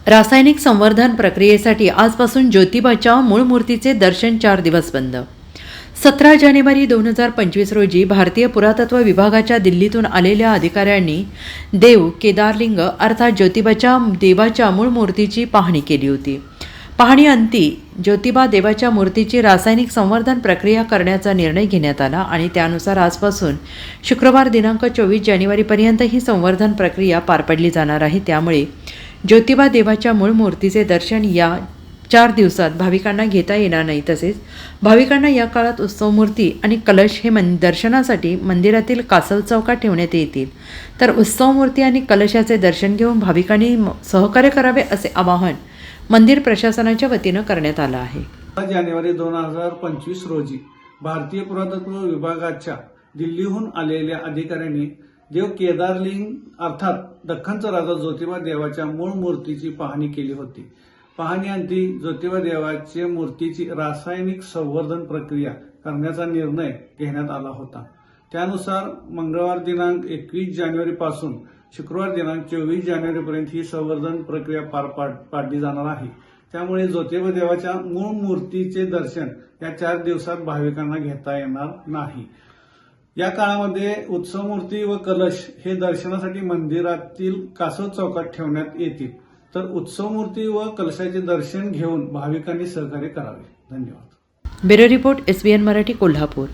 रासायनिक संवर्धन प्रक्रियेसाठी आजपासून ज्योतिबाच्या मूळ मूर्तीचे दर्शन 4 दिवस बंद। 17 जानेवारी 2025 रोजी भारतीय पुरातत्व विभागाच्या दिल्लीतून आलेल्या अधिकाऱ्यांनी देव केदारलिंग अर्थात ज्योतिबाच्या देवाच्या मूळ मूर्तीची पाहणी केली होती। पाहणीअंती ज्योतिबा देवाच्या मूर्तीची रासायनिक संवर्धन प्रक्रिया करण्याचा निर्णय घेण्यात आला आणि त्यानुसार आजपासून शुक्रवार दिनांक 24 जानेवारीपर्यंत ही संवर्धन प्रक्रिया पार पडली जाणार आहे। त्यामुळे ज्योतिबा देवाच्या मूळ मूर्तीचे दर्शन या 4 दिवसात भाविकांना घेता येणार नाही। तसेच भाविकांना या काळात उत्सव मूर्ती आणि कलश हे दर्शनासाठी मंदिरातील कासव चौकात ठेवण्यात येतील। तर उत्सव मूर्ती आणि कलशाचे दर्शन घेऊन भाविकांनी सहकार्य करावे असे आवाहन मंदिर प्रशासनाच्या वतीने करण्यात आलं आहे। 17 जानेवारी 2025 रोजी भारतीय पुरातत्व विभागाच्या दिल्लीहून आलेल्या अधिकाऱ्यांनी देव केदारलिंग अर्थात दख्खनचा राजा ज्योतिबा देवाच्या मूळ मूर्तीची पाहणी केली होती। पाहणीअंती ज्योतिबा देवाच्या मूर्तीची रासायनिक संवर्धन प्रक्रिया करण्याचा निर्णय घेण्यात आला होता। त्यानुसार मंगळवार दिनांक 21 जानेवारीपासून शुक्रवार दिनांक 24 जानेवारीपर्यंत ही संवर्धन प्रक्रिया पार पाडली जाणार आहे। त्यामुळे ज्योतिबा देवाच्या मूळ मूर्तीचे दर्शन या 4 दिवसात भाविकांना घेता येणार नाही। या काळामध्ये उत्सव मूर्ती व कलश हे दर्शनासाठी मंदिरातील कासव चौकात ठेवण्यात येतील। तर उत्सव मूर्ती व कलशाचे दर्शन घेऊन भाविकांनी सहकार्य करावे। धन्यवाद। Bureau report SBN Marathi Kolhapur.